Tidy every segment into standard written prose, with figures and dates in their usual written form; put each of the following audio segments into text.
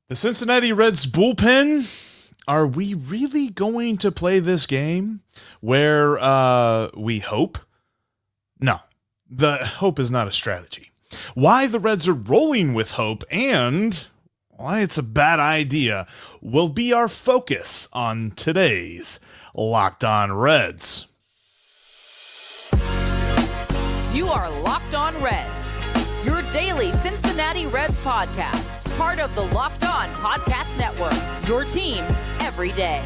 The Cincinnati Reds bullpen. Are we really going to play this game where we hope? No, the hope is not a strategy. Why the Reds are rolling with hope and why it's a bad idea will be our focus on today's Locked On Reds. You are Locked On Reds, your daily Cincinnati Reds podcast, part of the Locked On Podcast Network, your team every day.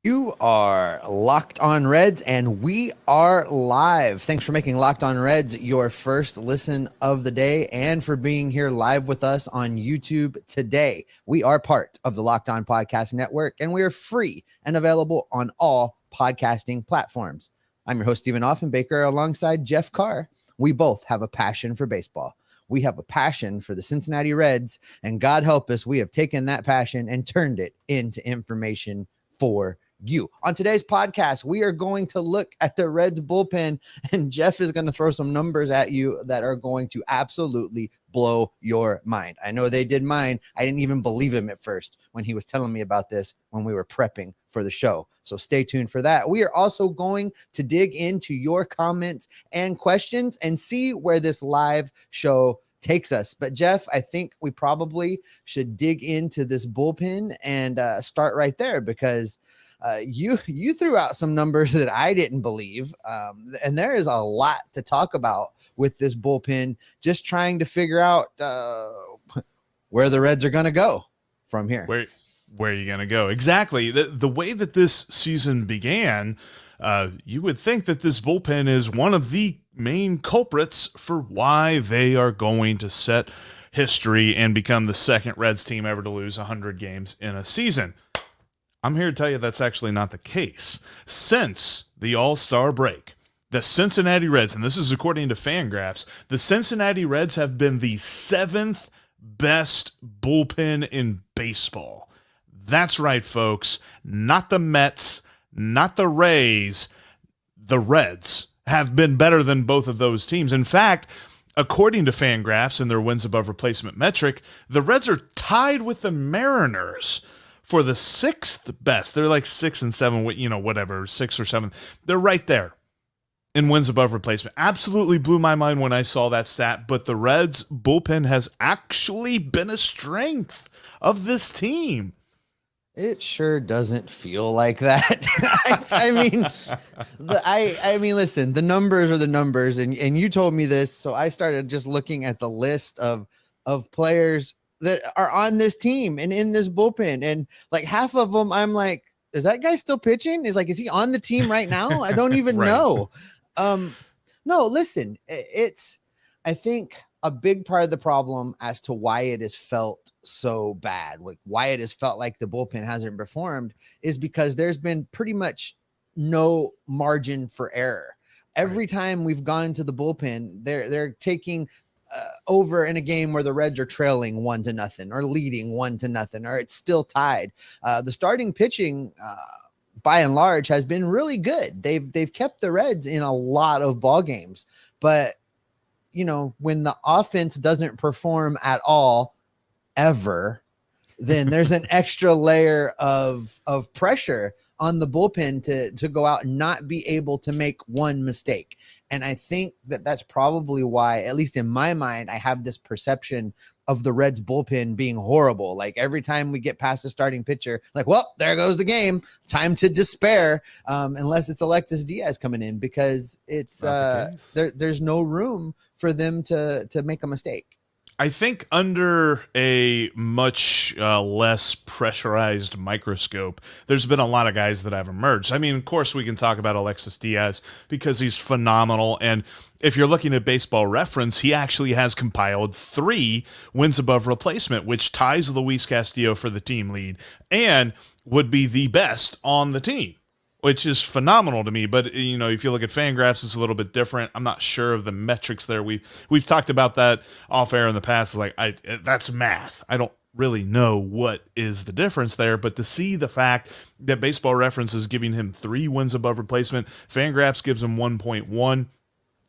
You are Locked On Reds, and we are live. Thanks for making Locked On Reds your first listen of the day and for being here live with us on YouTube today. We are part of the Locked On Podcast Network, and we are free and available on all podcasting platforms. I'm your host, Stephen Offenbaker, alongside Jeff Carr. We both have a passion for baseball. We have a passion for the Cincinnati Reds, and God help us, we have taken that passion and turned it into information for you. On today's podcast, we are going to look at the Reds bullpen, and Jeff is going to throw some numbers at you that are going to absolutely blow your mind. I know they did mine. I didn't even believe him at first when he was telling me about this when we were prepping for the show. So stay tuned for that. We are also going to dig into your comments and questions and see where this live show takes us. But Jeff, I think we probably should dig into this bullpen and start right there because you threw out some numbers that I didn't believe. And there is a lot to talk about with this bullpen, just trying to figure out where the Reds are going to go from here. Where are you going to go? Exactly. The way that this season began, you would think that this bullpen is one of the main culprits for why they are going to set history and become the second Reds team ever to lose 100 games in a season. I'm here to tell you that's actually not the case. Since the All-Star break, the Cincinnati Reds, and this is according to Fangraphs, the Cincinnati Reds have been the seventh best bullpen in baseball. That's right, folks. Not the Mets, not the Rays. The Reds have been better than both of those teams. In fact, according to Fangraphs and their wins above replacement metric, the Reds are tied with the Mariners for the sixth best. They're like 6 and 7, whatever, 6 or 7. They're right there in wins above replacement. Absolutely blew my mind when I saw that stat, but the Reds bullpen has actually been a strength of this team. It sure doesn't feel like that. I mean, listen, the numbers are the numbers, and you told me this, so I started just looking at the list of players that are on this team and in this bullpen, and like half of them, I'm like, is that guy still pitching? Is he on the team right now? I don't even Right. know. No, listen, I think a big part of the problem as to why it has felt so bad, like why it has felt like the bullpen hasn't performed, is because there's been pretty much no margin for error. Every time we've gone to the bullpen, they're taking over in a game where the Reds are trailing 1-0 or leading 1-0, or it's still tied. The starting pitching, by and large, has been really good. They've kept the Reds in a lot of ball games, but when the offense doesn't perform at all, ever, then there's an extra layer of pressure on the bullpen to go out and not be able to make one mistake. And I think that's probably why, at least in my mind, I have this perception of the Reds bullpen being horrible. Like every time we get past the starting pitcher, like, well, there goes the game. Time to despair. Unless it's Alexis Diaz coming in, because it's there's no room for them to make a mistake. I think under a much less pressurized microscope, there's been a lot of guys that have emerged. I mean, of course, we can talk about Alexis Diaz because he's phenomenal. And if you're looking at Baseball Reference, he actually has compiled 3 wins above replacement, which ties Luis Castillo for the team lead and would be the best on the team, which is phenomenal to me. But, if you look at Fangraphs, it's a little bit different. I'm not sure of the metrics there. We've talked about that off air in the past. That's math. I don't really know what is the difference there, but to see the fact that Baseball Reference is giving him 3 wins above replacement, Fangraphs gives him 1.1.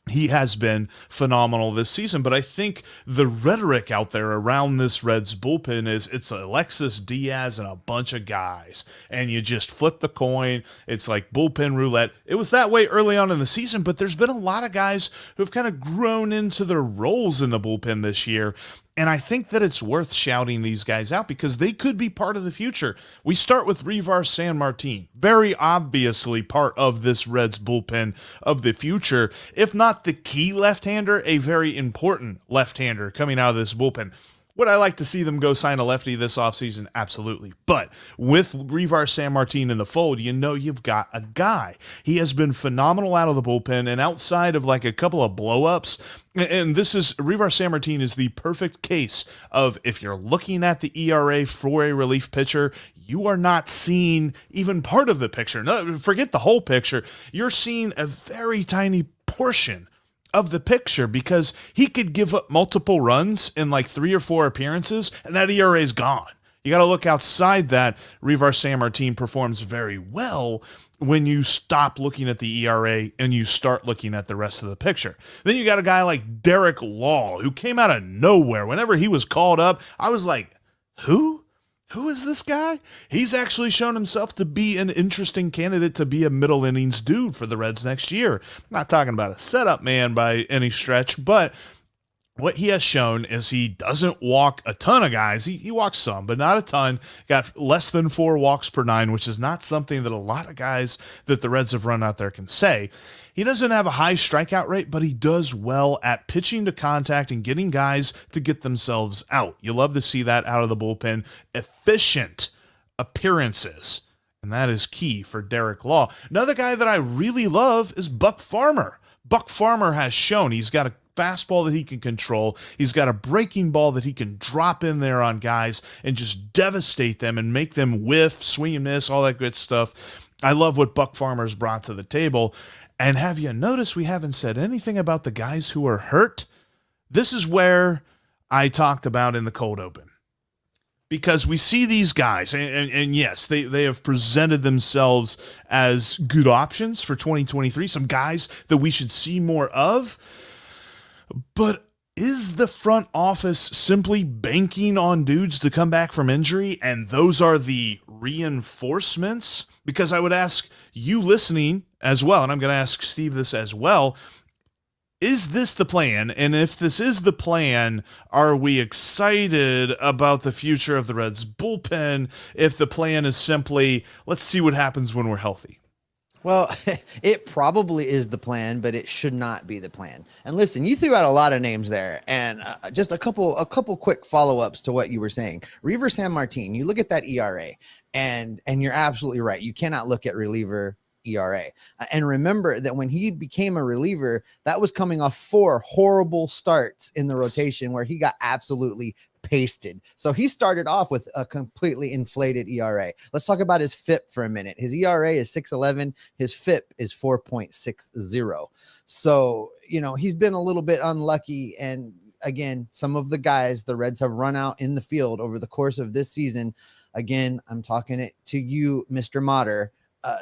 He has been phenomenal this season, but I think the rhetoric out there around this Reds bullpen is it's Alexis Diaz and a bunch of guys, and you just flip the coin. It's like bullpen roulette. It was that way early on in the season, but there's been a lot of guys who've kind of grown into their roles in the bullpen this year. And I think that it's worth shouting these guys out because they could be part of the future. We start with Rivar San Martin, very obviously part of this Reds bullpen of the future. If not the key left-hander, a very important left-hander coming out of this bullpen. Would I like to see them go sign a lefty this offseason? Absolutely. But with Rivar San Martin in the fold, you know you've got a guy. He has been phenomenal out of the bullpen, and outside of like a couple of blow-ups, and Rivar San Martin is the perfect case of if you're looking at the ERA for a relief pitcher, you are not seeing even part of the picture. No, forget the whole picture. You're seeing a very tiny portion of the picture because he could give up multiple runs in like 3 or 4 appearances and that ERA is gone. You got to look outside that. Rivar San Martin performs very well when you stop looking at the ERA and you start looking at the rest of the picture. Then you got a guy like Derek Law who came out of nowhere. Whenever he was called up, I was like, who? Who is this guy? He's actually shown himself to be an interesting candidate to be a middle innings dude for the Reds next year. I'm not talking about a setup man by any stretch, but what he has shown is he doesn't walk a ton of guys. He walks some, but not a ton. Got less than 4 walks per 9, which is not something that a lot of guys that the Reds have run out there can say. He doesn't have a high strikeout rate, but he does well at pitching to contact and getting guys to get themselves out. You love to see that out of the bullpen. Efficient appearances, and that is key for Derek Law. Another guy that I really love is Buck Farmer. Buck Farmer has shown he's got a fastball that he can control. He's got a breaking ball that he can drop in there on guys and just devastate them and make them whiff, swing and miss, all that good stuff. I love what Buck Farmer's brought to the table. And have you noticed we haven't said anything about the guys who are hurt? This is where I talked about in the cold open. Because we see these guys, and yes, they have presented themselves as good options for 2023, some guys that we should see more of. But is the front office simply banking on dudes to come back from injury, and those are the reinforcements? Because I would ask you listening as well, and I'm going to ask Steve this as well, is this the plan? And if this is the plan, are we excited about the future of the Reds bullpen if the plan is simply, let's see what happens when we're healthy? Well, it probably is the plan, but it should not be the plan. And listen, you threw out a lot of names there, and just a couple quick follow-ups to what you were saying. Rivar San Martin, you look at that ERA, and you're absolutely right. You cannot look at reliever ERA. And remember that when he became a reliever, that was coming off 4 horrible starts in the rotation where he got absolutely pasted. So he started off with a completely inflated ERA. Let's talk about his FIP for a minute. His ERA is 6.11. His FIP is 4.60. So, he's been a little bit unlucky. And again, some of the guys the Reds have run out in the field over the course of this season. Again, I'm talking it to you, Mr. Motter,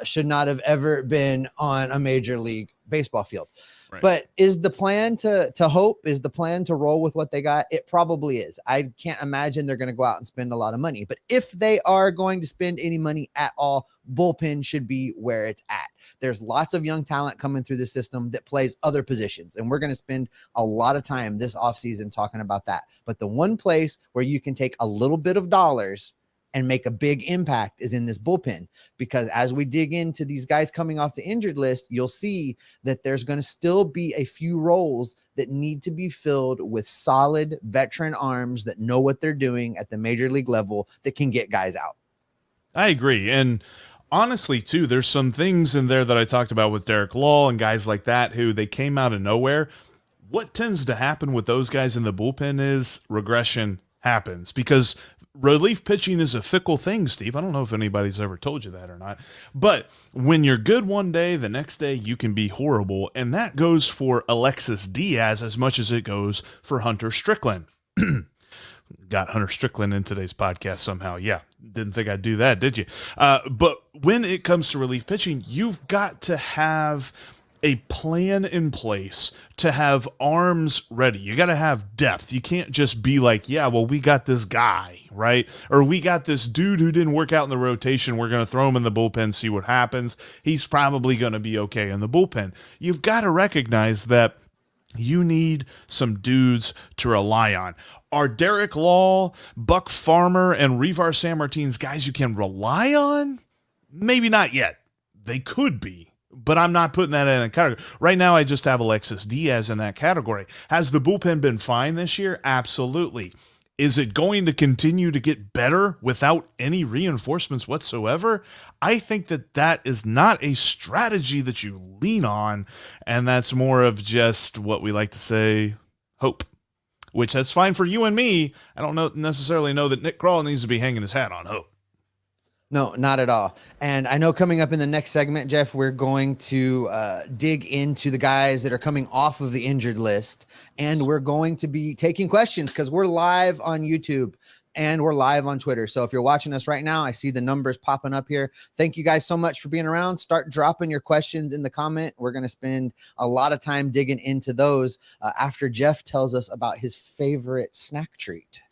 should not have ever been on a major league baseball field. Right. But is the plan to hope? Is the plan to roll with what they got? It probably is. I can't imagine they're going to go out and spend a lot of money. But if they are going to spend any money at all, bullpen should be where it's at. There's lots of young talent coming through the system that plays other positions. And we're going to spend a lot of time this offseason talking about that. But the one place where you can take a little bit of dollars and make a big impact is in this bullpen, because as we dig into these guys coming off the injured list, you'll see that there's going to still be a few roles that need to be filled with solid veteran arms that know what they're doing at the major league level that can get guys out. I agree. And honestly, too, there's some things in there that I talked about with Derek Law and guys like that who they came out of nowhere. What tends to happen with those guys in the bullpen is regression happens, because relief pitching is a fickle thing, Steve. I don't know if anybody's ever told you that or not. But when you're good one day, the next day you can be horrible. And that goes for Alexis Diaz as much as it goes for Hunter Strickland. Got Hunter Strickland in today's podcast somehow. Yeah, didn't think I'd do that, did you? But when it comes to relief pitching, you've got to have a plan in place to have arms ready. You got to have depth. You can't just be like, yeah, well, we got this guy, right? Or we got this dude who didn't work out in the rotation. We're going to throw him in the bullpen, see what happens. He's probably going to be okay in the bullpen. You've got to recognize that you need some dudes to rely on. Are Derek Law, Buck Farmer, and Rivar San Martin's guys you can rely on? Maybe not yet. They could be, but I'm not putting that in a category. Right now, I just have Alexis Diaz in that category. Has the bullpen been fine this year? Absolutely. Is it going to continue to get better without any reinforcements whatsoever? I think that is not a strategy that you lean on, and that's more of just what we like to say, hope, which that's fine for you and me. I don't necessarily know that Nick Krall needs to be hanging his hat on hope. No, not at all. And I know coming up in the next segment, Jeff, we're going to dig into the guys that are coming off of the injured list. And we're going to be taking questions because we're live on YouTube and we're live on Twitter. So if you're watching us right now, I see the numbers popping up here. Thank you guys so much for being around. Start dropping your questions in the comment. We're going to spend a lot of time digging into those after Jeff tells us about his favorite snack treat.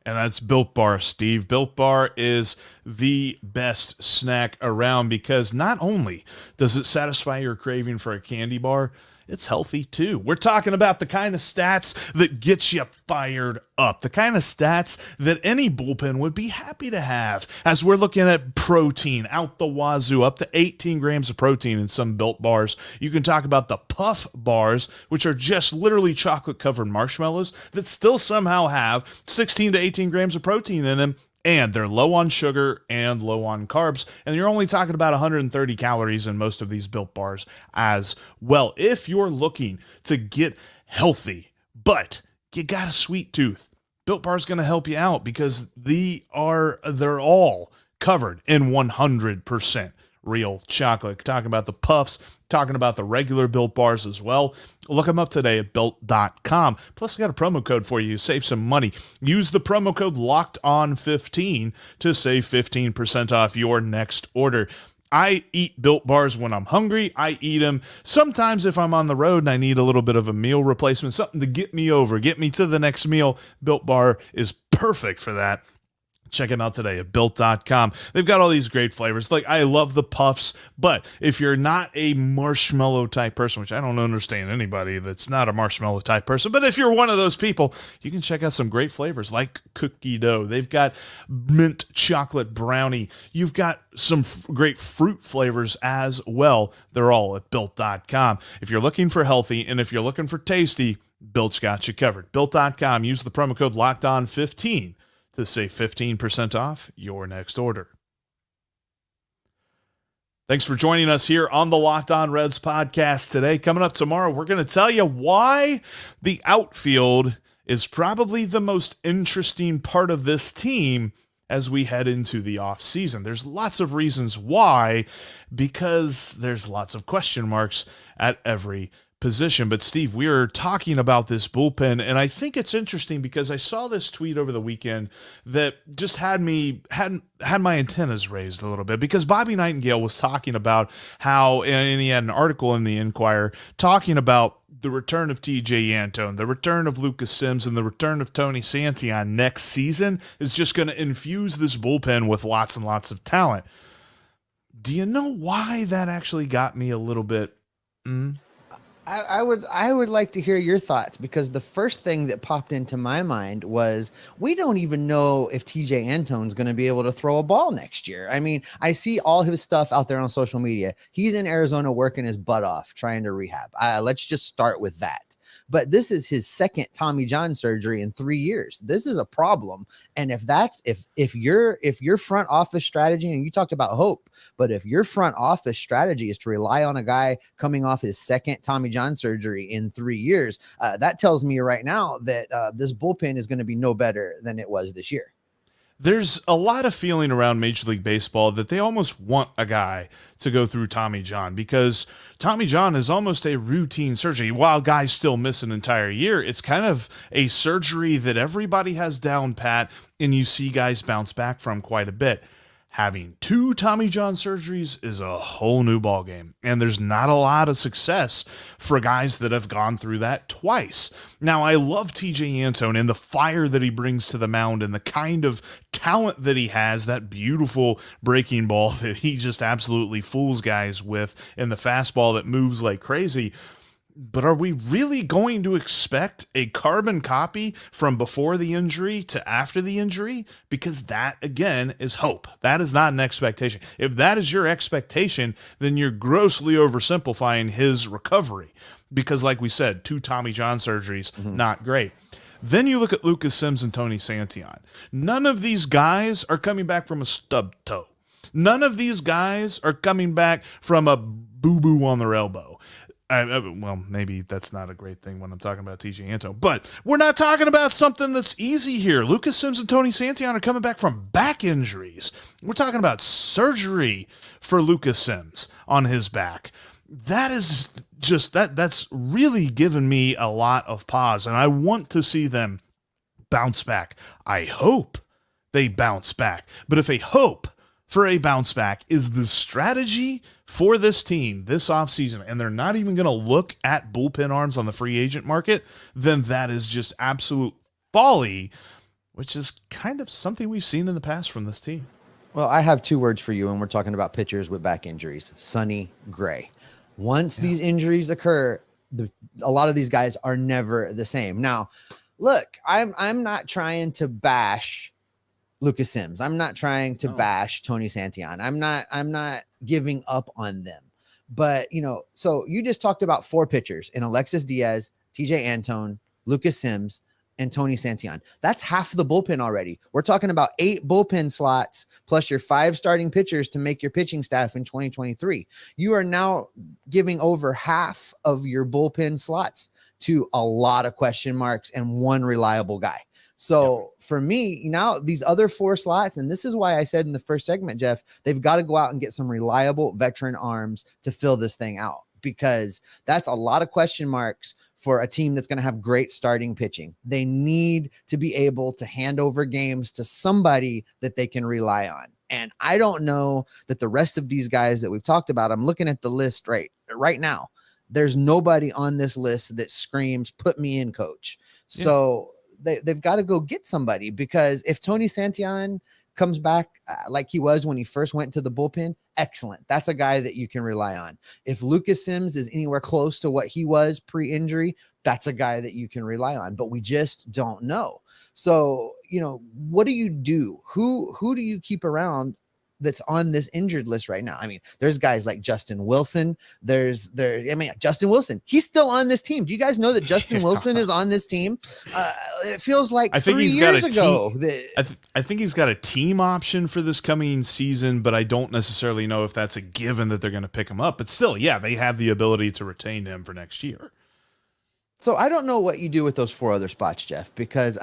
And that's Built Bar, Steve. Built Bar is the best snack around because not only does it satisfy your craving for a candy bar, it's healthy too. We're talking about the kind of stats that get you fired up, the kind of stats that any bullpen would be happy to have, as we're looking at protein out the wazoo, up to 18 grams of protein in some Built Bars. You can talk about the Puff Bars, which are just literally chocolate-covered marshmallows that still somehow have 16 to 18 grams of protein in them. And they're low on sugar and low on carbs. And you're only talking about 130 calories in most of these Built Bars as well. If you're looking to get healthy, but you got a sweet tooth, Built Bar is going to help you out because they're all covered in 100% real chocolate. Talking about the puffs, talking about the regular Built Bars as well. Look them up today at built.com. Plus, I got a promo code for you. Save some money. Use the promo code LOCKEDON15 to save 15% off your next order. I eat Built Bars when I'm hungry. I eat them sometimes if I'm on the road and I need a little bit of a meal replacement, something to get me over, get me to the next meal. Built Bar is perfect for that. Check them out today at built.com. They've got all these great flavors. Like, I love the puffs, but if you're not a marshmallow type person, which I don't understand anybody that's not a marshmallow type person, but if you're one of those people, you can check out some great flavors like cookie dough. They've got mint chocolate brownie. You've got some great fruit flavors as well. They're all at built.com. If you're looking for healthy and if you're looking for tasty, Built's got you covered. Built.com. Use the promo code LOCKEDON15 to save 15% off your next order. Thanks for joining us here on the Locked On Reds podcast today. Coming up tomorrow, we're going to tell you why the outfield is probably the most interesting part of this team as we head into the offseason. There's lots of reasons why, because there's lots of question marks at every position. But Steve, we are talking about this bullpen, and I think it's interesting because I saw this tweet over the weekend that just had my antennas raised a little bit, because Bobby Nightingale was talking about how, and he had an article in the Inquirer talking about the return of Tejay Antone, the return of Lucas Sims, and the return of Tony Santillan next season is just going to infuse this bullpen with lots and lots of talent. Do you know why that actually got me a little bit? I would like to hear your thoughts, because the first thing that popped into my mind was we don't even know if Tejay Antone's going to be able to throw a ball next year. I mean, I see all his stuff out there on social media. He's in Arizona working his butt off, trying to rehab. Let's just start with that. But this is his second Tommy John surgery in 3 years. This is a problem. And if your front office strategy, and you talked about hope, but if your front office strategy is to rely on a guy coming off his second Tommy John surgery in 3 years, that tells me right now that this bullpen is going to be no better than it was this year. There's a lot of feeling around Major League Baseball that they almost want a guy to go through Tommy John, because Tommy John is almost a routine surgery. While guys still miss an entire year, it's kind of a surgery that everybody has down pat, and you see guys bounce back from quite a bit. Having 2 Tommy John surgeries is a whole new ballgame, and there's not a lot of success for guys that have gone through that twice. Now, I love Tejay Antone and the fire that he brings to the mound and the kind of talent that he has, that beautiful breaking ball that he just absolutely fools guys with, and the fastball that moves like crazy. But are we really going to expect a carbon copy from before the injury to after the injury? Because that, again, is hope. That is not an expectation. If that is your expectation, then you're grossly oversimplifying his recovery. Because like we said, 2 Tommy John surgeries, not great. Then you look at Lucas Sims and Tony Santillan. None of these guys are coming back from a stub toe. None of these guys are coming back from a boo-boo on their elbow. Well, maybe that's not a great thing when I'm talking about Tejay Antone, but we're not talking about something that's easy here. Lucas Sims and Tony Santillan are coming back from back injuries. We're talking about surgery for Lucas Sims on his back. That is just that's really given me a lot of pause, and I want to see them bounce back. I hope they bounce back. But if a hope for a bounce back is the strategy for this team this offseason, and they're not even going to look at bullpen arms on the free agent market, then that is just absolute folly, which is kind of something we've seen in the past from this team. Well, I have 2 words for you, and we're talking about pitchers with back injuries: Sonny Gray. Once these injuries occur, a lot of these guys are never the same. Now, look, I'm not trying to bash Lucas Sims. I'm not trying to bash Tony Santillan. I'm not giving up on them. But, so you just talked about 4 pitchers in Alexis Diaz, Tejay Antone, Lucas Sims, and Tony Santillan. That's half the bullpen already. We're talking about 8 bullpen slots plus your 5 starting pitchers to make your pitching staff in 2023. You are now giving over half of your bullpen slots to a lot of question marks and 1 reliable guy. So for me, now these other 4 slots, and this is why I said in the first segment, Jeff, they've got to go out and get some reliable veteran arms to fill this thing out, because that's a lot of question marks for a team that's going to have great starting pitching. They need to be able to hand over games to somebody that they can rely on. And I don't know that the rest of these guys that we've talked about, I'm looking at the list right now. There's nobody on this list that screams, put me in, coach. Yeah. So they've got to go get somebody, because if Tony Santillan comes back like he was when he first went to the bullpen, excellent. That's a guy that you can rely on. If Lucas Sims is anywhere close to what he was pre-injury, that's a guy that you can rely on, but we just don't know. So, what do you do? Who do you keep around that's on this injured list right now? I mean, there's guys like Justin Wilson. Justin Wilson, he's still on this team. Do you guys know that Justin Wilson is on this team? It feels like I think 3 years ago. I think he's got a team option for this coming season, but I don't necessarily know if that's a given that they're going to pick him up. But still, yeah, they have the ability to retain him for next year. So I don't know what you do with those 4 other spots, Jeff, because,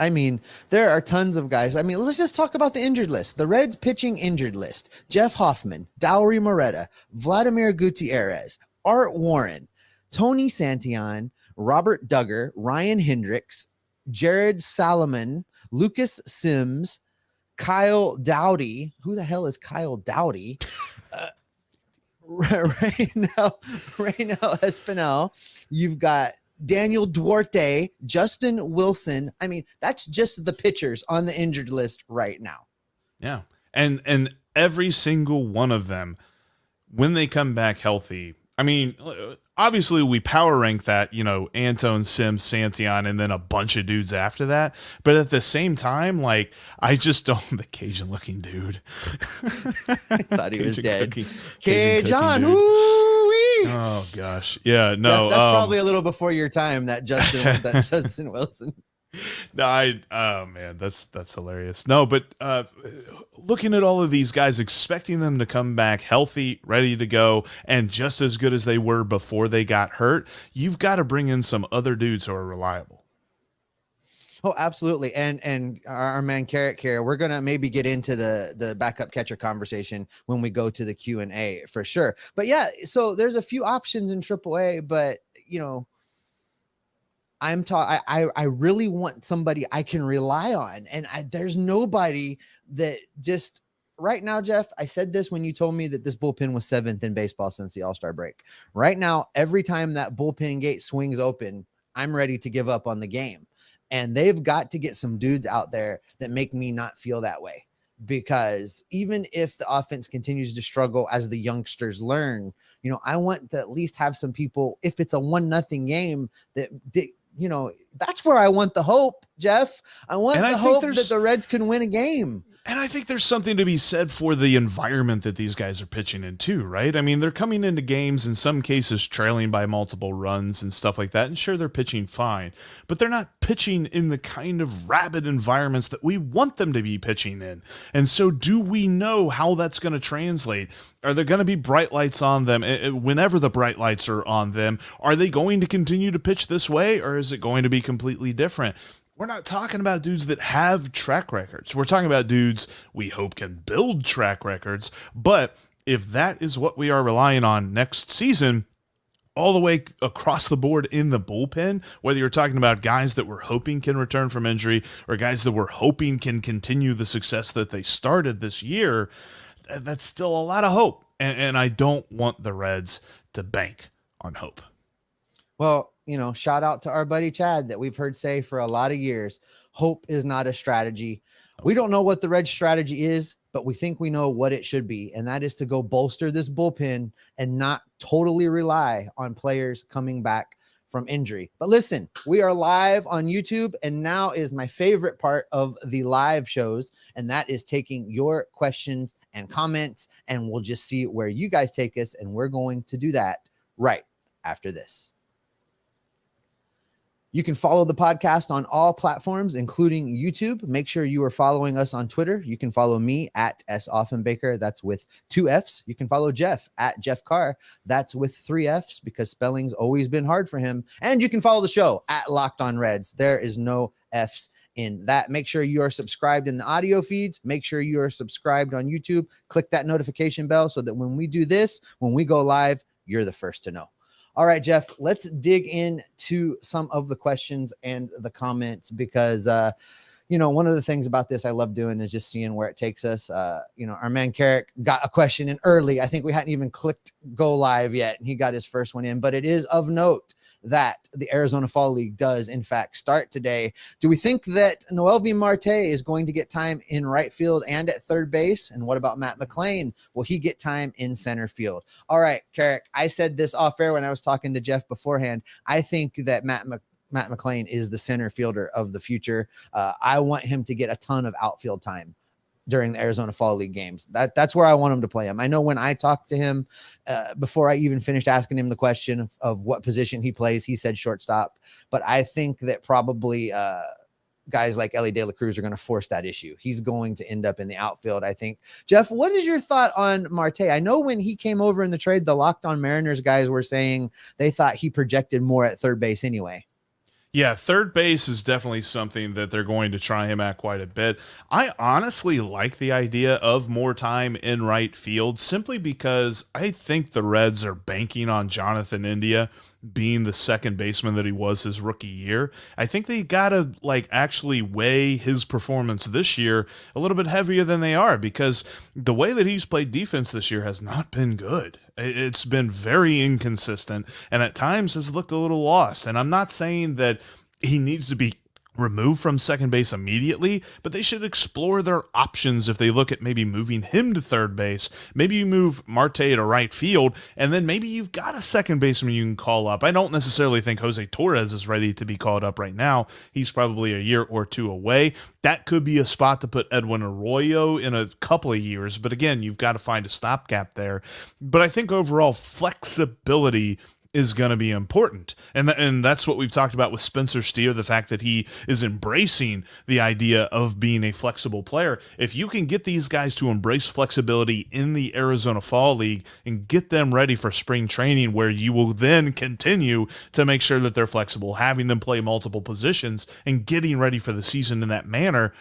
there are tons of guys. Let's just talk about the injured list. The Reds pitching injured list: Jeff Hoffman, Dowry Moretta, Vladimir Gutierrez, Art Warren, Tony Santillan, Robert Duggar, Ryan Hendricks, Jared Salomon, Lucas Sims, Kyle Dowdy. Who the hell is Kyle Dowdy? Right now, Espinal. You've got Daniel Duarte, Justin Wilson. That's just the pitchers on the injured list right now. Yeah. And every single one of them, when they come back healthy, obviously we power rank that, Antone, Sims, Santillan, and then a bunch of dudes after that. But at the same time, I just don't, the Cajun looking dude. I thought he was dead. Cajun. Oh gosh. Yeah, no. That's probably a little before your time, that Justin Wilson. No, man, that's hilarious. No, but looking at all of these guys, expecting them to come back healthy, ready to go, and just as good as they were before they got hurt, you've got to bring in some other dudes who are reliable. Oh, absolutely. And our man Carrot here, we're going to maybe get into the backup catcher conversation when we go to the Q&A for sure. But yeah, so there's a few options in AAA, but I really want somebody I can rely on. And there's nobody that just right now, Jeff, I said this when you told me that this bullpen was 7th in baseball since the All-Star break. Right now, every time that bullpen gate swings open, I'm ready to give up on the game. And they've got to get some dudes out there that make me not feel that way. Because even if the offense continues to struggle as the youngsters learn, I want to at least have some people, if it's a 1-0 game, that's where I want the hope, Jeff. I want the hope that the Reds can win a game. And I think there's something to be said for the environment that these guys are pitching in too, right? I mean, they're coming into games in some cases trailing by multiple runs and stuff like that. And sure, they're pitching fine, but they're not pitching in the kind of rabid environments that we want them to be pitching in. And so do we know how that's going to translate? Are there going to be bright lights on them? Whenever the bright lights are on them, are they going to continue to pitch this way, or is it going to be completely different? We're not talking about dudes that have track records. We're talking about dudes we hope can build track records. But if that is what we are relying on next season, all the way across the board in the bullpen, whether you're talking about guys that we're hoping can return from injury or guys that we're hoping can continue the success that they started this year, that's still a lot of hope. And I don't want the Reds to bank on hope. Well, shout out to our buddy Chad that we've heard say for a lot of years, hope is not a strategy. We don't know what the Reds strategy is, but we think we know what it should be. And that is to go bolster this bullpen and not totally rely on players coming back from injury. But listen, we are live on YouTube, and now is my favorite part of the live shows, and that is taking your questions and comments, and we'll just see where you guys take us, and we're going to do that right after this. You can follow the podcast on all platforms, including YouTube. Make sure you are following us on Twitter. You can follow me at @SOffenbaker. That's with 2 Fs. You can follow Jeff at Jeff Carr. That's with 3 Fs because spelling's always been hard for him. And you can follow the show at Locked On Reds. There is no Fs in that. Make sure you are subscribed in the audio feeds. Make sure you are subscribed on YouTube. Click that notification bell so that when we do this, when we go live, you're the first to know. All right, Jeff, let's dig into some of the questions and the comments because, one of the things about this I love doing is just seeing where it takes us. Our man Carrick got a question in early. I think we hadn't even clicked go live yet, and he got his first one in. But it is of note that the Arizona Fall League does, in fact, start today. Do we think that Noelvi Marte is going to get time in right field and at third base? And what about Matt McLain? Will he get time in center field? All right, Carrick, I said this off air when I was talking to Jeff beforehand. I think that Matt McLain is the center fielder of the future. I want him to get a ton of outfield time during the Arizona Fall League games. That's where I want him to play him. I know when I talked to him before I even finished asking him the question of what position he plays, he said shortstop. But I think that probably guys like Ellie De La Cruz are going to force that issue. He's going to end up in the outfield, I think. Jeff, what is your thought on Marte? I know when he came over in the trade, the Locked On Mariners guys were saying they thought he projected more at third base anyway. Yeah, third base is definitely something that they're going to try him at quite a bit. I honestly like the idea of more time in right field simply because I think the Reds are banking on Jonathan India being the second baseman that he was his rookie year. I think they got to actually weigh his performance this year a little bit heavier than they are because the way that he's played defense this year has not been good. It's been very inconsistent and at times has looked a little lost. And I'm not saying that he needs to be removed from second base immediately, but they should explore their options if they look at maybe moving him to third base. Maybe you move Marte to right field, and then maybe you've got a second baseman you can call up. I don't necessarily think Jose Torres is ready to be called up right now. He's probably a year or two away. That could be a spot to put Edwin Arroyo in a couple of years, but again, you've got to find a stopgap there. But I think overall flexibility is going to be important. And that's what we've talked about with Spencer Steer, the fact that he is embracing the idea of being a flexible player. If you can get these guys to embrace flexibility in the Arizona Fall League and get them ready for spring training where you will then continue to make sure that they're flexible, having them play multiple positions and getting ready for the season in that manner,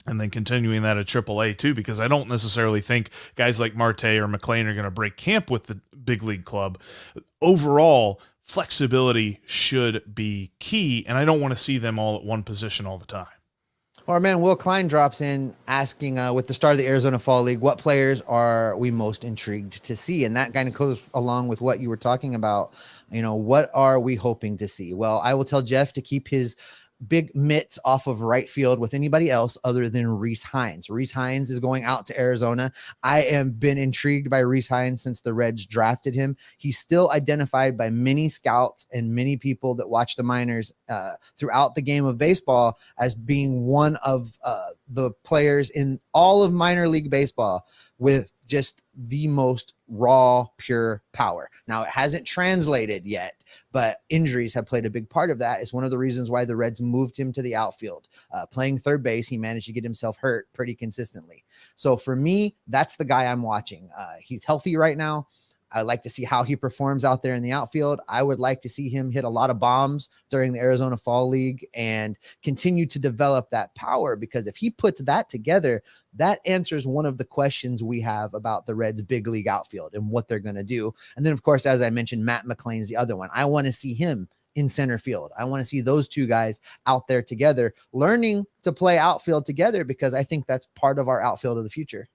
and then continuing that at AAA too, because I don't necessarily think guys like Marte or McLain are going to break camp with the big league club. Overall, flexibility should be key, and I don't want to see them all at one position all the time. Our man Will Klein drops in asking, with the start of the Arizona Fall League, what players are we most intrigued to see? And that kind of goes along with what you were talking about. What are we hoping to see? Well, I will tell Jeff to keep his big mitts off of right field with anybody else other than Rhys Hines. Rhys Hines is going out to Arizona. I have been intrigued by Rhys Hines since the Reds drafted him. He's still identified by many scouts and many people that watch the minors throughout the game of baseball as being one of the players in all of minor league baseball with just the most raw, pure power. Now, it hasn't translated yet, but injuries have played a big part of that. It's one of the reasons why the Reds moved him to the outfield. Playing third base, he managed to get himself hurt pretty consistently. So for me, that's the guy I'm watching. He's healthy right now. I'd like to see how he performs out there in the outfield. I would like to see him hit a lot of bombs during the Arizona Fall League and continue to develop that power, because if he puts that together, that answers one of the questions we have about the Reds' big league outfield and what they're going to do. And then, of course, as I mentioned, Matt McLain's the other one. I want to see him in center field. I want to see those two guys out there together, learning to play outfield together, because I think that's part of our outfield of the future.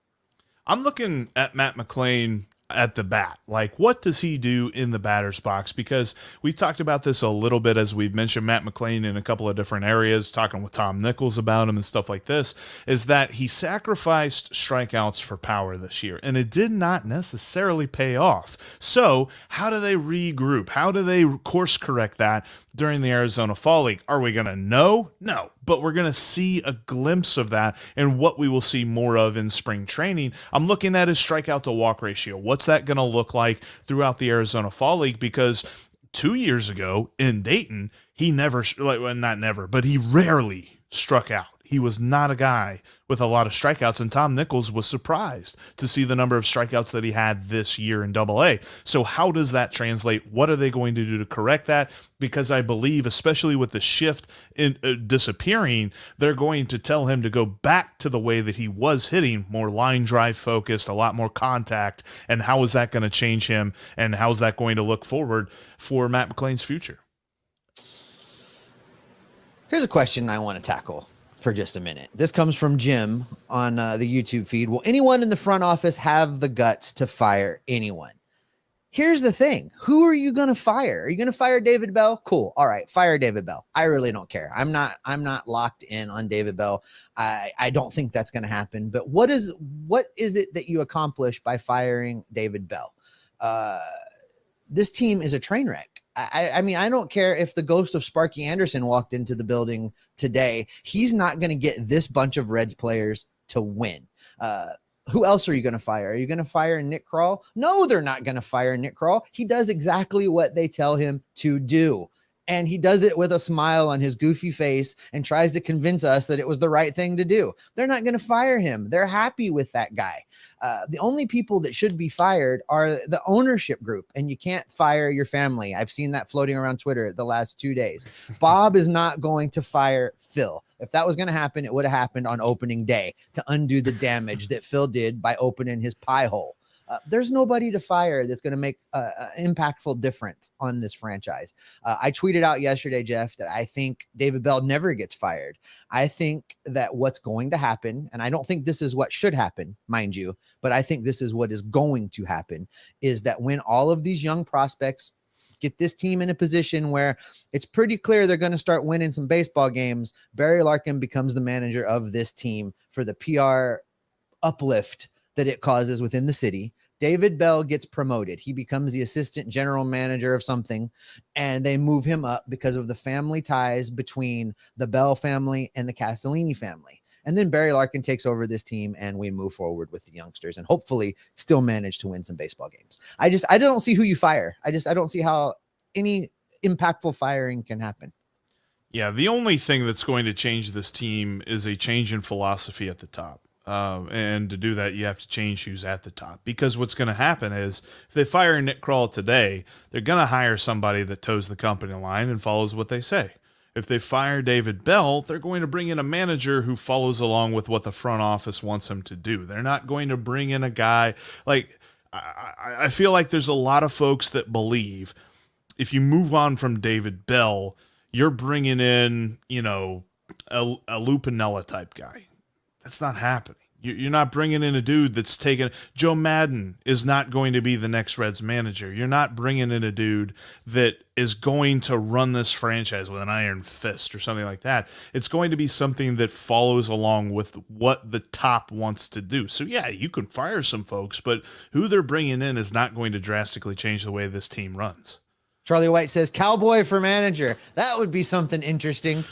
I'm looking at Matt McLain at the bat. Like, what does he do in the batter's box? Because we talked about this a little bit as we've mentioned Matt McLain in a couple of different areas, talking with Tom Nichols about him and stuff like this, is that he sacrificed strikeouts for power this year, and it did not necessarily pay off. So how do they regroup? How do they course correct that during the Arizona Fall League? Are we going to know? No. But we're going to see a glimpse of that and what we will see more of in spring training. I'm looking at his strikeout to walk ratio. What's that going to look like throughout the Arizona Fall League? Because 2 years ago in Dayton, he but he rarely struck out. He was not a guy with a lot of strikeouts, and Tom Nichols was surprised to see the number of strikeouts that he had this year in Double-A. So how does that translate? What are they going to do to correct that? Because I believe, especially with the shift in disappearing, they're going to tell him to go back to the way that he was hitting, more line drive focused, a lot more contact. And how is that going to change him? And how is that going to look forward for Matt McLain's future? Here's a question I want to tackle for just a minute. This comes from Jim on the YouTube feed. Will anyone in the front office have the guts to fire anyone? Here's the thing. Who are you going to fire? Are you going to fire David Bell? Cool. All right. Fire David Bell. I really don't care. I'm not locked in on David Bell. I don't think that's going to happen. But what is it that you accomplish by firing David Bell? This team is a train wreck. I mean, I don't care if the ghost of Sparky Anderson walked into the building today. He's not going to get this bunch of Reds players to win. Who else are you going to fire? Are you going to fire Nick Krall? No, they're not going to fire Nick Krall. He does exactly what they tell him to do. And he does it with a smile on his goofy face and tries to convince us that it was the right thing to do. They're not going to fire him. They're happy with that guy. The only people that should be fired are the ownership group, and you can't fire your family. I've seen that floating around Twitter the last 2 days. Bob is not going to fire Phil. If that was going to happen, it would have happened on opening day to undo the damage that Phil did by opening his pie hole. There's nobody to fire that's going to make an impactful difference on this franchise. I tweeted out yesterday, Jeff, that I think David Bell never gets fired. I think that what's going to happen, and I don't think this is what should happen, mind you, but I think this is what is going to happen, is that when all of these young prospects get this team in a position where it's pretty clear they're going to start winning some baseball games, Barry Larkin becomes the manager of this team for the PR uplift that it causes within the city. David Bell gets promoted. He becomes the assistant general manager of something, and they move him up because of the family ties between the Bell family and the Castellini family. And then Barry Larkin takes over this team, and we move forward with the youngsters and hopefully still manage to win some baseball games. I don't see who you fire. I don't see how any impactful firing can happen. Yeah, the only thing that's going to change this team is a change in philosophy at the top. And to do that, you have to change who's at the top, because what's going to happen is if they fire Nick Krall today, they're going to hire somebody that toes the company line and follows what they say. If they fire David Bell, they're going to bring in a manager who follows along with what the front office wants him to do. They're not going to bring in a guy like, I feel like there's a lot of folks that believe if you move on from David Bell, you're bringing in, a Lupinella type guy. That's not happening. You're not bringing in a dude that's taken. Joe Madden is not going to be the next Reds manager. You're not bringing in a dude that is going to run this franchise with an iron fist or something like that. It's going to be something that follows along with what the top wants to do. So yeah, you can fire some folks, but who they're bringing in is not going to drastically change the way this team runs. Charlie White says Cowboy for manager. That would be something interesting.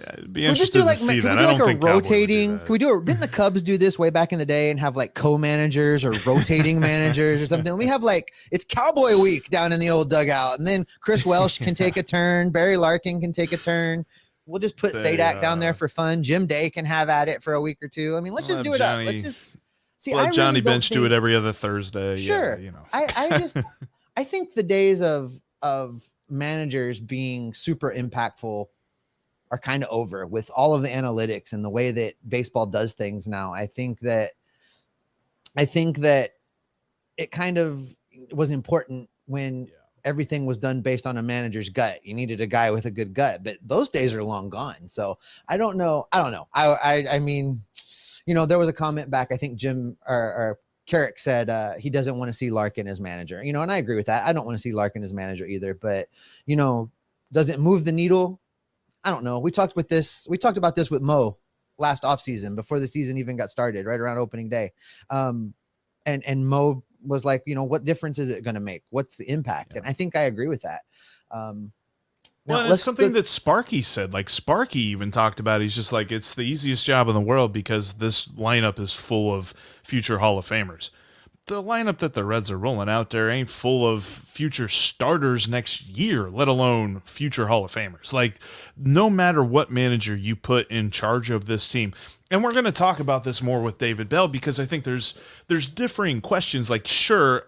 I'd be interested to see that. I don't think rotating. Can we do it? Didn't the Cubs do this way back in the day and have like co-managers or rotating managers or something? We have like, it's Cowboy week down in the old dugout, and then Chris Welsh can take a turn. Barry Larkin can take a turn. We'll just put Sadak down there for fun. Jim Day can have at it for a week or two. I mean, let's just do it up. Let's just see. Let Johnny Bench do it every other Thursday. Sure. Yeah, you know. I think the days of managers being super impactful are kind of over with all of the analytics and the way that baseball does things now. I think that it kind of was important when everything was done based on a manager's gut. You needed a guy with a good gut, but those days are long gone. So I don't know. I mean, you know, there was a comment back. I think Jim or Carrick said he doesn't want to see Larkin as manager, you know, and I agree with that. I don't want to see Larkin as manager either, but you know, does it move the needle? I don't know. We talked about this with Mo last offseason before the season even got started, right around opening day. And Mo was like, you know, what difference is it going to make? What's the impact? Yeah. And I think I agree with that. Well, it's something that Sparky said. Like Sparky even talked about. He's just like, it's the easiest job in the world because this lineup is full of future Hall of Famers. The lineup that the Reds are rolling out there ain't full of future starters next year, let alone future Hall of Famers. Like, no matter what manager you put in charge of this team, and we're going to talk about this more with David Bell because I think there's differing questions. Like, sure,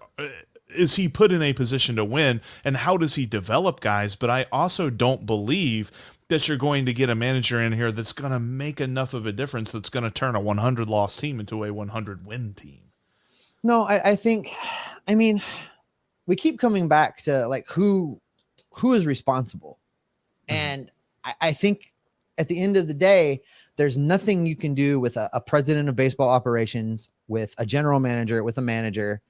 is he put in a position to win, and how does he develop guys? But I also don't believe that you're going to get a manager in here that's going to make enough of a difference that's going to turn a 100-loss team into a 100-win team. No, I mean, we keep coming back to like who is responsible. And I think at the end of the day, there's nothing you can do with a president of baseball operations, with a general manager, with a manager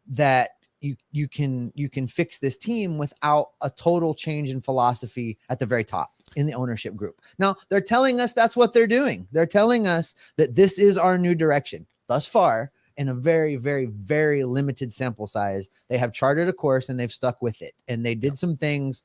that you can fix this team without a total change in philosophy at the very top in the ownership group. Now, they're telling us that's what they're doing. They're telling us that this is our new direction. Thus far, in a very, very, very limited sample size, they have charted a course and they've stuck with it. And they did some things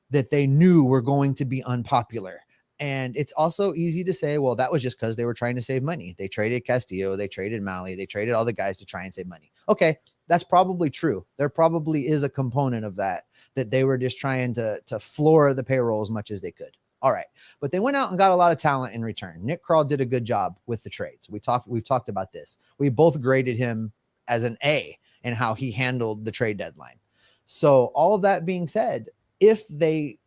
that they knew were going to be unpopular. And it's also easy to say, well, that was just because they were trying to save money. They traded Castillo, they traded Mahle, they traded all the guys to try and save money. Okay, that's probably true. There probably is a component of that they were just trying to floor the payroll as much as they could. All right. But they went out and got a lot of talent in return. Nick Krall did a good job with the trades. We've talked about this. We both graded him as an A in how he handled the trade deadline. So all of that being said, if they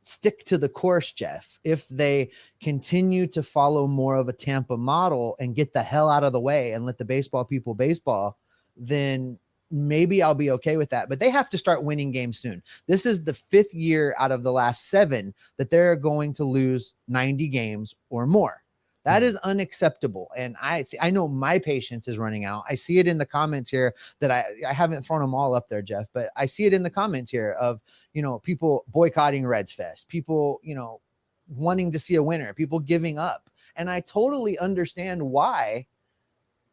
stick to the course, Jeff, if they continue to follow more of a Tampa model and get the hell out of the way and let the baseball people baseball, then maybe I'll be okay with that. But they have to start winning games soon. This is the 5th year out of the last 7 that they're going to lose 90 games or more. That is unacceptable. And I know my patience is running out. I see it in the comments here that I haven't thrown them all up there, Jeff, but I see it in the comments here of, you know, people boycotting Reds Fest, people, you know, wanting to see a winner, people giving up. And I totally understand why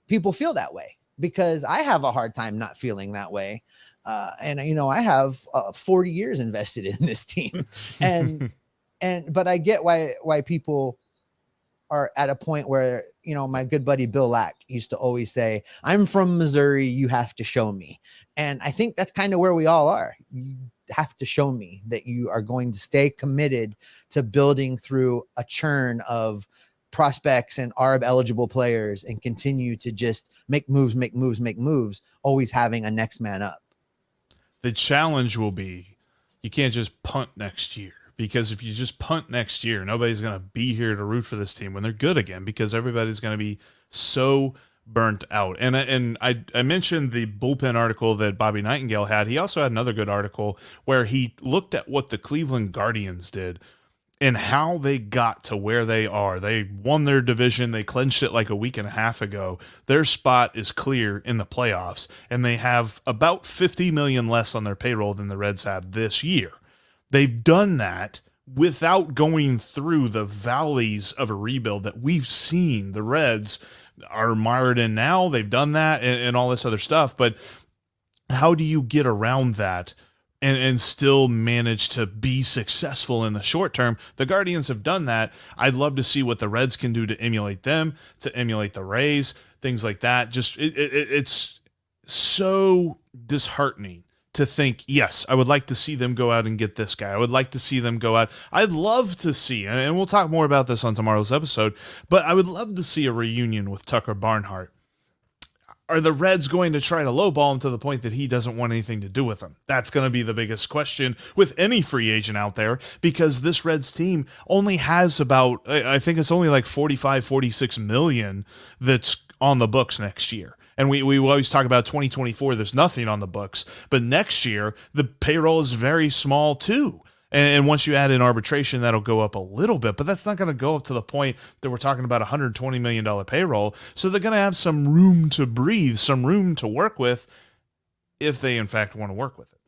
people feel that way, because I have a hard time not feeling that way. And, you know, I have 40 years invested in this team but I get why people are at a point where, you know, my good buddy Bill Lack used to always say, I'm from Missouri, you have to show me. And I think that's kind of where we all are. You have to show me that you are going to stay committed to building through a churn of prospects and ARB eligible players and continue to just make moves, always having a next man up. The challenge will be, you can't just punt next year, because if you just punt next year, nobody's going to be here to root for this team when they're good again, because everybody's going to be so burnt out. And I mentioned the bullpen article that Bobby Nightingale had. He also had another good article where he looked at what the Cleveland Guardians did. and how they got to where they are. They won their division. They clinched it like a week and a half ago. Their spot is clear in the playoffs, and they have about $50 million less on their payroll than the Reds have this year. They've done that without going through the valleys of a rebuild that we've seen. The Reds are mired in now. They've done that and all this other stuff. But how do you get around that and still manage to be successful in the short term? The Guardians have done that. I'd love to see what the Reds can do to emulate them, to emulate the Rays, things like that. Just it's so disheartening to think, yes, I would like to see them go out and get this guy. I would like to see them go out. I'd love to see, and we'll talk more about this on tomorrow's episode, but I would love to see a reunion with Tucker Barnhart. Are the Reds going to try to lowball him to the point that he doesn't want anything to do with them? That's going to be the biggest question with any free agent out there, because this Reds team only has about, I think it's only like 45, 46 million that's on the books next year. And we always talk about 2024, there's nothing on the books. But next year, the payroll is very small too. And once you add in arbitration, that'll go up a little bit. But that's not going to go up to the point that we're talking about $120 million payroll. So they're going to have some room to breathe, some room to work with, if they, in fact, want to work with it.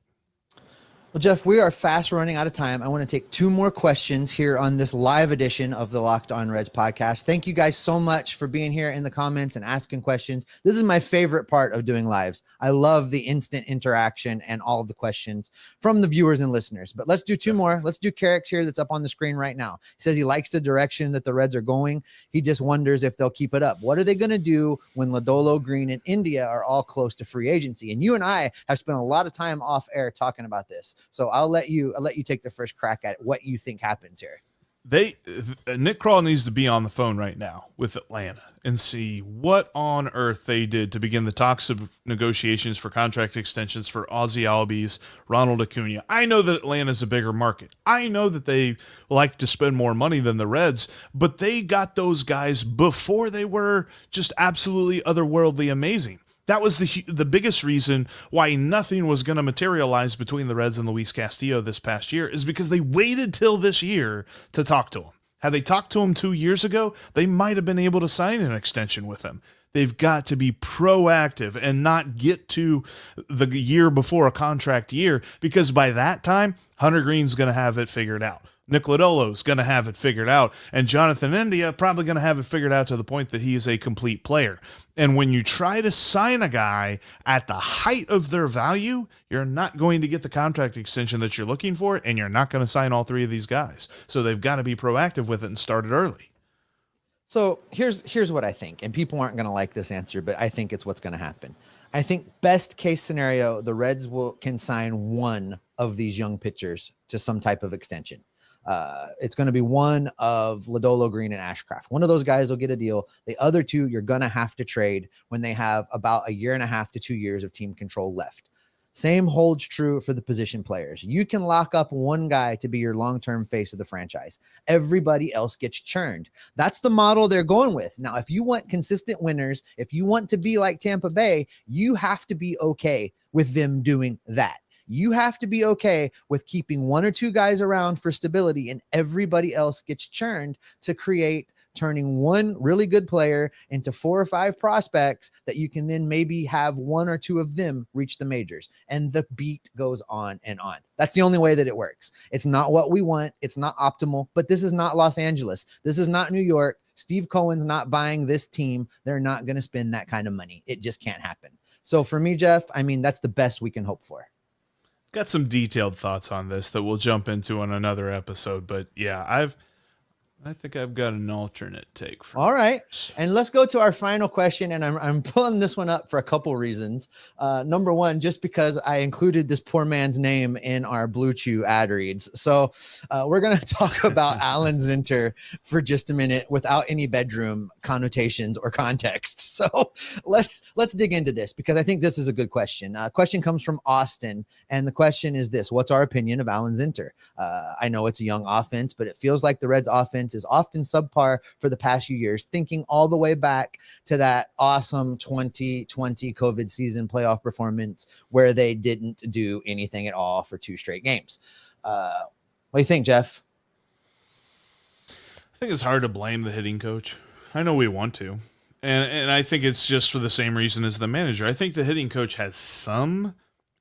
Well, Jeff, we are fast running out of time. I want to take two more questions here on this live edition of the Locked On Reds podcast. Thank you guys so much for being here in the comments and asking questions. This is my favorite part of doing lives. I love the instant interaction and all of the questions from the viewers and listeners. But let's do two more. Let's do Carrick's here that's up on the screen right now. He says he likes the direction that the Reds are going. He just wonders if they'll keep it up. What are they going to do when Lodolo, Green, and India are all close to free agency? And you and I have spent a lot of time off air talking about this. So I'll let you take the first crack at it, what you think happens here. Nick Krall needs to be on the phone right now with Atlanta and see what on earth they did to begin the talks of negotiations for contract extensions for Ozzie Albies, Ronald Acuna. I know that Atlanta's a bigger market. I know that they like to spend more money than the Reds, but they got those guys before they were just absolutely otherworldly amazing. That was the biggest reason why nothing was going to materialize between the Reds and Luis Castillo this past year, is because they waited till this year to talk to him. Had they talked to him 2 years ago, they might have been able to sign an extension with him. They've got to be proactive and not get to the year before a contract year, because by that time, Hunter Green's going to have it figured out. Nick Lodolo's going to have it figured out, and Jonathan India probably going to have it figured out to the point that he is a complete player. And when you try to sign a guy at the height of their value, you're not going to get the contract extension that you're looking for, and you're not going to sign all three of these guys. So they've got to be proactive with it and start it early. So here's what I think, and people aren't going to like this answer, but I think it's what's going to happen. I think best case scenario, the Reds can sign one of these young pitchers to some type of extension. It's going to be one of Lodolo, Green, and Ashcraft. One of those guys will get a deal. The other two, you're going to have to trade when they have about 1.5 to 2 years of team control left. Same holds true for the position players. You can lock up one guy to be your long-term face of the franchise. Everybody else gets churned. That's the model they're going with. Now, if you want consistent winners, if you want to be like Tampa Bay, you have to be okay with them doing that. You have to be okay with keeping one or two guys around for stability, and everybody else gets churned to create turning one really good player into 4 or 5 prospects that you can then maybe have one or two of them reach the majors. And the beat goes on and on. That's the only way that it works. It's not what we want. It's not optimal, but this is not Los Angeles. This is not New York. Steve Cohen's not buying this team. They're not going to spend that kind of money. It just can't happen. So for me, Jeff, I mean, that's the best we can hope for. Got some detailed thoughts on this that we'll jump into on another episode, but yeah, I think I've got an alternate take. All right. And let's go to our final question. And I'm pulling this one up for a couple reasons. Number one, just because I included this poor man's name in our Blue Chew ad reads. So we're going to talk about Alan Zinter for just a minute without any bedroom connotations or context. So let's dig into this, because I think this is a good question. Question comes from Austin. And the question is this: what's our opinion of Alan Zinter? I know it's a young offense, but it feels like the Reds offense is often subpar for the past few years, thinking all the way back to that awesome 2020 COVID season playoff performance where they didn't do anything at all for 2 straight games. What do you think, Jeff? think it's hard to blame the hitting coach. I know we want to. And I think it's just for the same reason as the manager. I think the hitting coach has some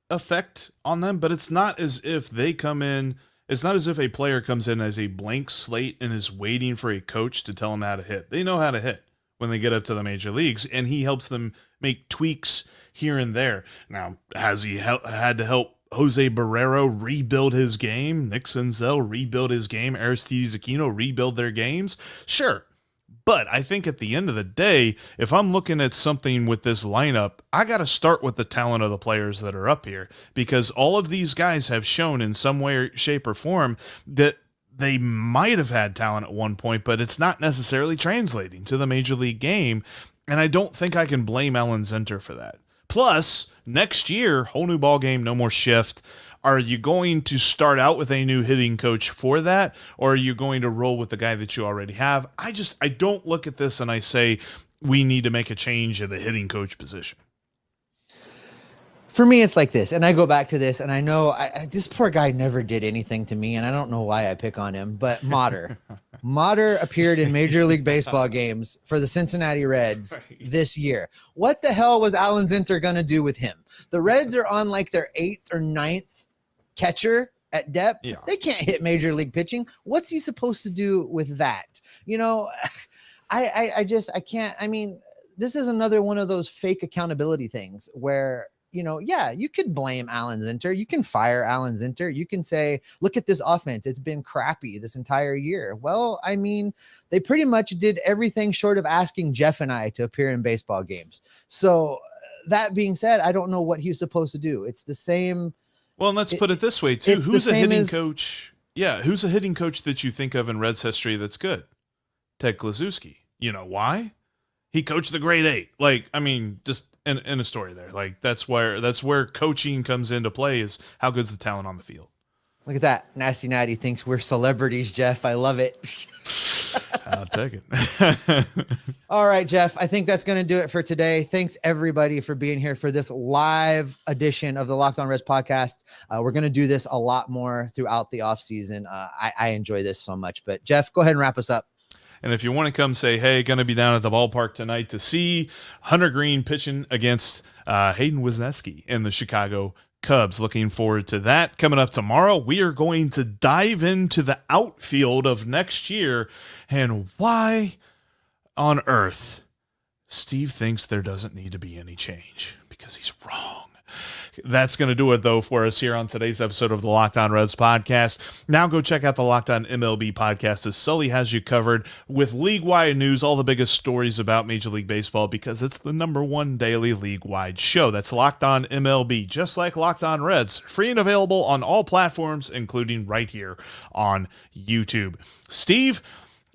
effect on them, but it's not as if they come in. It's not as if a player comes in as a blank slate and is waiting for a coach to tell them how to hit. They know how to hit when they get up to the major leagues, and he helps them make tweaks here and there. Now, has he had to help Jose Barrero rebuild his game? Nick Senzel rebuild his game? Aristides Aquino rebuild their games? Sure. But I think at the end of the day, if I'm looking at something with this lineup, I got to start with the talent of the players that are up here, because all of these guys have shown in some way, shape, or form that they might have had talent at one point, but it's not necessarily translating to the major league game. And I don't think I can blame Alan Zinter for that. Plus, next year, whole new ball game, no more shift. Are you going to start out with a new hitting coach for that, or are you going to roll with the guy that you already have? I don't look at this and I say we need to make a change at the hitting coach position. For me, it's like this, and I go back to this, and I know this poor guy never did anything to me, and I don't know why I pick on him, but Motter. Motter appeared in Major League Baseball games for the Cincinnati Reds this year. What the hell was Alan Zinter going to do with him? The Reds are on like their 8th or 9th catcher at depth. Yeah. They can't hit major league pitching. What's he supposed to do with that? You know, I can't. I mean, this is another one of those fake accountability things where, you know, yeah, you could blame Alan Zinter. You can fire Alan Zinter. You can say, look at this offense. It's been crappy this entire year. Well, I mean, they pretty much did everything short of asking Jeff and I to appear in baseball games. So that being said, I don't know what he was supposed to do. It's the same. Well, and let's put it this way, too. Who's a hitting coach? Yeah, who's a hitting coach that you think of in Reds history that's good? Ted Kluszewski. You know why? He coached the grade 8. Like, I mean, just in a story there. Like, that's where coaching comes into play, is how good's the talent on the field. Look at that. Nasty Natty thinks we're celebrities, Jeff. I love it. I'll take it. All right, Jeff. I think that's going to do it for today. Thanks, everybody, for being here for this live edition of the Locked On Reds podcast. We're going to do this a lot more throughout the offseason. I enjoy this so much. But, Jeff, go ahead and wrap us up. And if you want to come say, hey, going to be down at the ballpark tonight to see Hunter Green pitching against Hayden Wisniewski in the Chicago Cubs. Looking forward to that. Coming up tomorrow, we are going to dive into the outfield of next year and why on earth Steve thinks there doesn't need to be any change, because he's wrong. That's going to do it, though, for us here on today's episode of the Locked On Reds podcast. Now go check out the Locked On MLB podcast, as Sully has you covered with league-wide news, all the biggest stories about Major League Baseball, because it's the #1 daily league-wide show. That's Locked On MLB, just like Locked On Reds, free and available on all platforms, including right here on YouTube. Steve,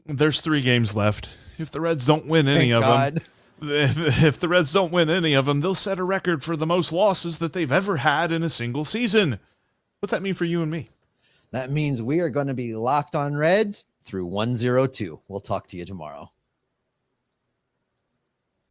there's 3 games left. If the Reds don't win any of them, if the Reds don't win any of them, they'll set a record for the most losses that they've ever had in a single season. What's that mean for you and me? That means we are going to be locked on Reds through 102. We'll talk to you tomorrow.